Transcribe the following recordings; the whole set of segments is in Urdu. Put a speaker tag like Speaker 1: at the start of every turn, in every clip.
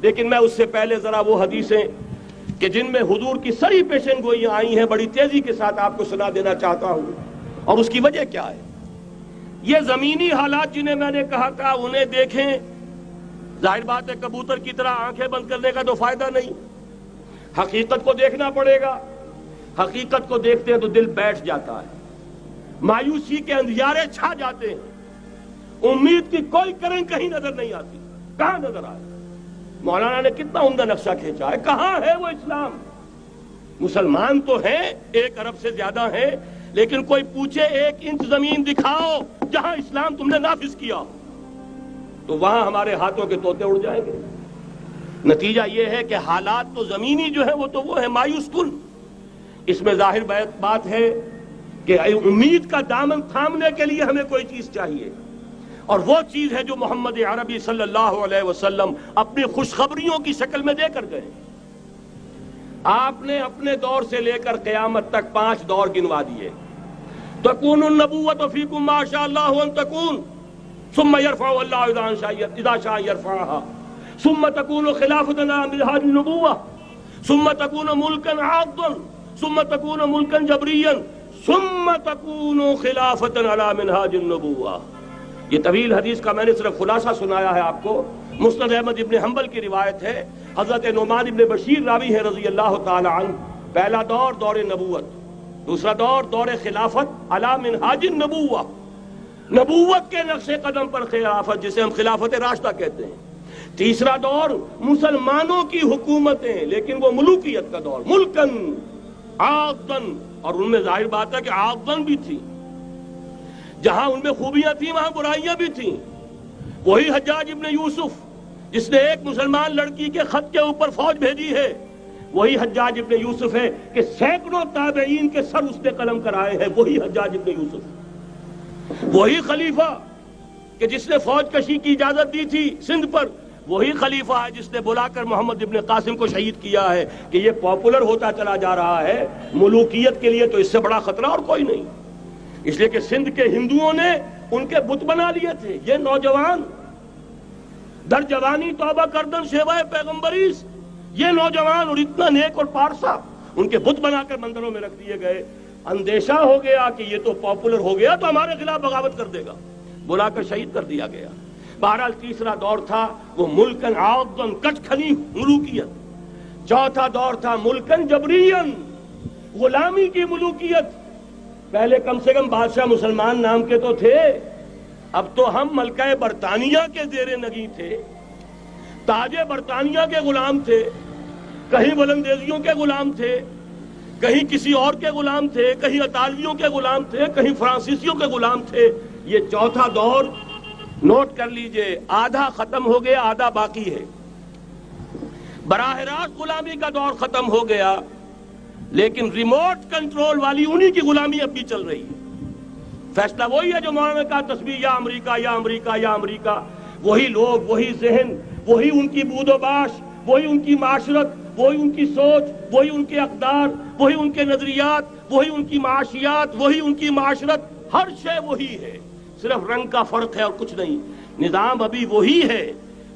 Speaker 1: لیکن میں اس سے پہلے ذرا وہ حدیثیں کہ جن میں حضور کی سری پیشن گوئیاں آئی ہیں بڑی تیزی کے ساتھ آپ کو سنا دینا چاہتا ہوں. اور اس کی وجہ کیا ہے؟ یہ زمینی حالات جنہیں میں نے کہا تھا انہیں دیکھیں. ظاہر بات ہے کبوتر کی طرح آنکھیں بند کرنے کا تو فائدہ نہیں، حقیقت کو دیکھنا پڑے گا. حقیقت کو دیکھتے ہیں تو دل بیٹھ جاتا ہے، مایوسی کے اندھیارے چھا جاتے ہیں، امید کی کوئی کرن کہیں نظر نہیں آتی. کہاں نظر آئے؟ مولانا نے کتنا عمدہ نقشہ کھینچا ہے. کہاں ہے وہ اسلام؟ مسلمان تو ہیں 1 ارب سے زیادہ ہیں، لیکن کوئی پوچھے 1 انچ زمین دکھاؤ جہاں اسلام تم نے نافذ کیا، تو وہاں ہمارے ہاتھوں کے طوطے اڑ جائیں گے. نتیجہ یہ ہے کہ حالات تو زمینی جو ہے وہ ہے مایوس کن. اس میں ظاہر بات ہے کہ امید کا دامن تھامنے کے لیے ہمیں کوئی چیز چاہیے، اور وہ چیز ہے جو محمد عربی صلی اللہ علیہ وسلم اپنی خوشخبریوں کی شکل میں دے کر گئے. آپ نے اپنے دور سے لے کر قیامت تک 5 دور گنوا دیے. تکون النبوۃ فیکم ما شاء اللہ ان تکون ثم يرفع اللہ اذا شاء يرفعها ثم تكون خلافة على منهاج النبوة ثم تكون ملكا عاضا ثم تكون ملكا جبريا ثم تكون خلافة على منهاج النبوة. یہ طویل حدیث کا میں نے صرف خلاصہ سنایا ہے آپ کو. مسند احمد ابن حنبل کی روایت ہے، حضرت نعمان ابن بشیر راوی ہے رضی اللہ تعالی عنہ. پہلا دور دور نبوت، دوسرا دور دور خلافت علی منہاج النبوہ، نبوت کے نقش قدم پر خلافت جسے ہم خلافت راشدہ کہتے ہیں. تیسرا دور مسلمانوں کی حکومتیں، لیکن وہ ملوکیت کا دور، ملکن عاضن، اور ان میں ظاہر بات ہے کہ عاضن بھی تھی. جہاں ان میں خوبیاں تھیں وہاں برائیاں بھی تھیں. وہی حجاج ابن یوسف جس نے ایک مسلمان لڑکی کے خط کے اوپر فوج بھیجی ہے، وہی حجاج ابن یوسف ہے کہ سینکڑوں تابعین کے سر اس نے قلم کرائے ہیں. وہی حجاج ابن یوسف، وہی خلیفہ کہ جس نے فوج کشی کی اجازت دی تھی سندھ پر، وہی خلیفہ ہے جس نے بلا کر محمد ابن قاسم کو شہید کیا ہے کہ یہ پاپولر ہوتا چلا جا رہا ہے. ملوکیت کے لیے تو اس سے بڑا خطرہ اور کوئی نہیں. اس لیے کہ سندھ کے ہندوؤں نے ان کے بت بنا لیے تھے. یہ نوجوان در جوانی توبہ کردن شیوائے پیغمبریس، یہ نوجوان اور اتنا نیک اور پارسا ان کے بت بنا کر مندروں میں رکھ دیے گئے. اندیشہ ہو گیا کہ یہ تو پاپولر ہو گیا تو ہمارے خلاف بغاوت کر دے گا، بلا کر شہید کر دیا گیا. بہرحال تیسرا دور تھا وہ ملکن عاضن، کچ کھلی ملوکیت. چوتھا دور تھا ملکن جبرین، غلامی کی ملوکیت. پہلے کم سے کم بادشاہ مسلمان نام کے تو تھے، اب تو ہم ملکہ برطانیہ کے زیر نگیں تھے، تاج برطانیہ کے غلام تھے، کہیں ولندیزیوں کے غلام تھے، کہیں کسی اور کے غلام تھے، کہیں اطالویوں کے غلام تھے، کہیں فرانسیسیوں کے غلام تھے. یہ چوتھا دور نوٹ کر لیجئے، آدھا ختم ہو گیا، آدھا باقی ہے. براہ راست غلامی کا دور ختم ہو گیا، لیکن ریموٹ کنٹرول والی انہی کی غلامی اب بھی چل رہی ہے. فیصلہ وہی ہے جو مولانا نے کہا تسبیح یا امریکہ یا امریکہ یا امریکہ. وہی لوگ، وہی ذہن، وہی ان کی بود و باش، وہی ان کی معاشرت، وہی ان کی سوچ، وہی ان کے اقدار، وہی ان کے نظریات، وہی ان کی معاشیات، وہی ان کی معاشرت. ہر شے وہی ہے، صرف رنگ کا فرق ہے اور کچھ نہیں. نظام ابھی وہی ہے،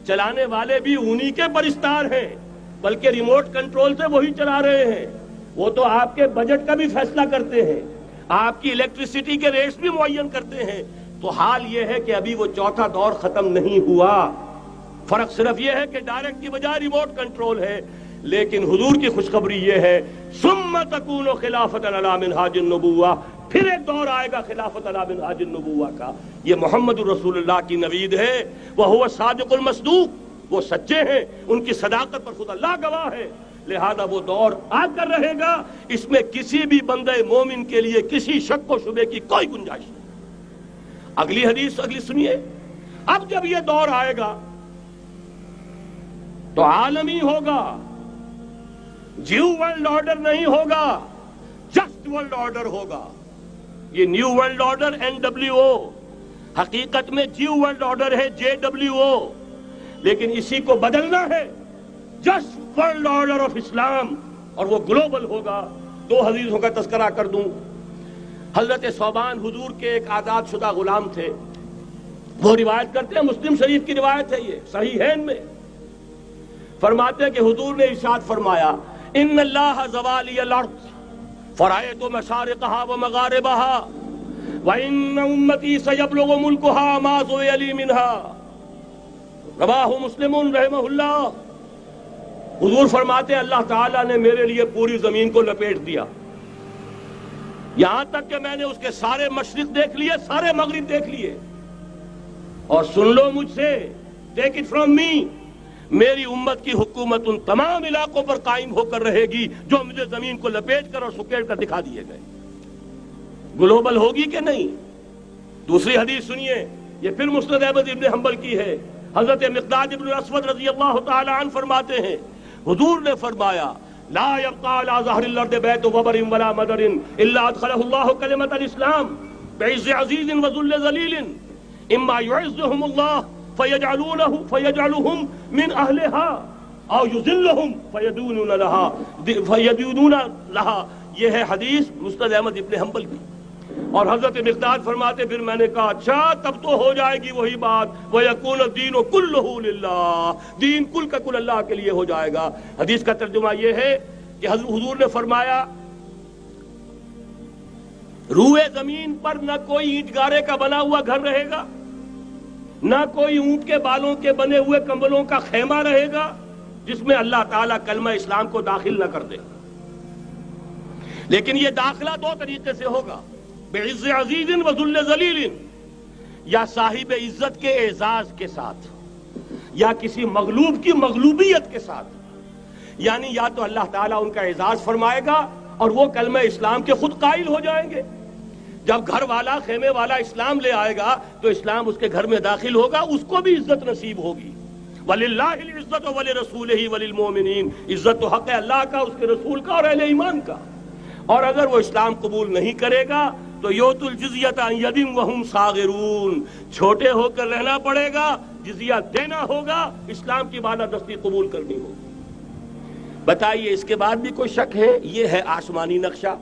Speaker 1: چلانے والے بھی انہی کے پرستار ہیں، بلکہ ریموٹ کنٹرول سے وہی چلا رہے ہیں. وہ تو آپ کے بجٹ کا بھی فیصلہ کرتے ہیں، آپ کی الیکٹریسٹی کے ریٹس بھی معین کرتے ہیں. تو حال یہ ہے کہ ابھی وہ چوتھا دور ختم نہیں ہوا. فرق صرف یہ ہے کہ ڈائریکٹ کی بجائے ریموٹ کنٹرول ہے. لیکن حضور کی خوشخبری یہ ہے ثم تکون خلافۃ علی منہاج النبوہ، پھر ایک دور آئے گا خلافت علی منہاج النبوہ کا. یہ محمد الرسول اللہ کی نوید ہے. وہو الصادق المصدوق، وہ سچے ہیں، ان کی صداقت پر خود اللہ گواہ ہے. لہذا وہ دور آ کر رہے گا، اس میں کسی بھی بندہ مومن کے لیے کسی شک و شبے کی کوئی گنجائش نہیں. اگلی حدیث اگلی سنیے. اب جب یہ دور آئے گا تو عالمی ہوگا، جیو ورلڈ آرڈر نہیں ہوگا، جسٹ ورلڈ آرڈر ہوگا. یہ نیو ورلڈ آرڈر NWO، حقیقت میں جیو ورلڈ آرڈر ہے JWO، لیکن اسی کو بدلنا ہے جسٹ ورلڈ آرڈر آف اسلام، اور وہ گلوبل ہوگا. 2 حدیثوں کا تذکرہ کر دوں. حضرت ثوبان حضور کے ایک آزاد شدہ غلام تھے. وہ روایت کرتے ہیں، مسلم شریف کی روایت ہے، یہ صحیحین میں. فرماتے ہیں کہ حضور نے ارشاد فرمایا ان اللہ زوالی الارض فرأیت مشارقها ومغاربها وان امتی سیبلغ ملکها ما زوی لی منها، رواہ مسلم رحمہ اللہ۔ حضور فرماتے ہیں اللہ تعالیٰ نے میرے لیے پوری زمین کو لپیٹ دیا، یہاں تک کہ میں نے اس کے سارے مشرق دیکھ لیے، سارے مغرب دیکھ لیے، اور سن لو مجھ سے، ٹیک اٹ فرام می، میری امت کی حکومت ان تمام علاقوں پر قائم ہو کر رہے گی جو مجھے زمین کو لپیٹ کر اور سکیڑ کر دکھا دیے گئے۔ گلوبل ہوگی کہ نہیں؟ دوسری حدیث سنیے، یہ پھر مسند احمد ابن حنبل کی ہے۔ حضرت مقداد ابن الاسود رضی اللہ تعالی عنہ فرماتے ہیں حضور نے فرمایا لا يبقى على ظهر الارض بيت وبر ولا مدر الا ادخله الله كلمة الاسلام بعز عزيز وذل ذليل اما يعزهم الله فيجعلهم من اهلها او يذلهم فيدونون لها۔ یہ ہے حدیث مسند احمد ابن حنبل کی۔ اور حضرت مقداد فرماتے پھر میں نے کہا اچھا تب تو ہو جائے گی وہی بات وَيَكُونَ الدِّينُ كُلُّهُ لِلَّهِ، دین کل کا کل اللہ کے لیے ہو جائے گا۔ حدیث کا ترجمہ یہ ہے کہ حضور نے فرمایا روئے زمین پر نہ کوئی اینٹ گارے کا بنا ہوا گھر رہے گا، نہ کوئی اونٹ کے بالوں کے بنے ہوئے کمبلوں کا خیمہ رہے گا جس میں اللہ تعالیٰ کلمہ اسلام کو داخل نہ کر دے۔ لیکن یہ داخلہ دو طریقے سے ہوگا، بعز عزیز و ذل ذلیل، یا صاحب عزت کے اعزاز کے ساتھ یا کسی مغلوب کی مغلوبیت کے ساتھ، یعنی یا تو اللہ تعالیٰ ان کا اعزاز فرمائے گا اور وہ کلمہ اسلام کے خود قائل ہو جائیں گے۔ جب گھر والا خیمے والا اسلام لے آئے گا تو اسلام اس کے گھر میں داخل ہوگا، اس کو بھی عزت نصیب ہوگی۔ وَلِلَّهِ الْعِزَّةُ وَلِرَسُولِهِ وَلِلْمُؤْمِنِينَ، عزت تو حق ہے اللہ کا، اس کے رسول کا اور اہل ایمان کا۔ اور اگر وہ اسلام قبول نہیں کرے گا تو یؤتُ الجزیۃ عن ید وہم صاغرون، چھوٹے ہو کر رہنا پڑے گا، جزیہ دینا ہوگا، اسلام کی بالادستی قبول کرنی ہوگی۔ بتائیے اس کے بعد بھی کوئی شک ہے؟ یہ ہے آسمانی نقشہ۔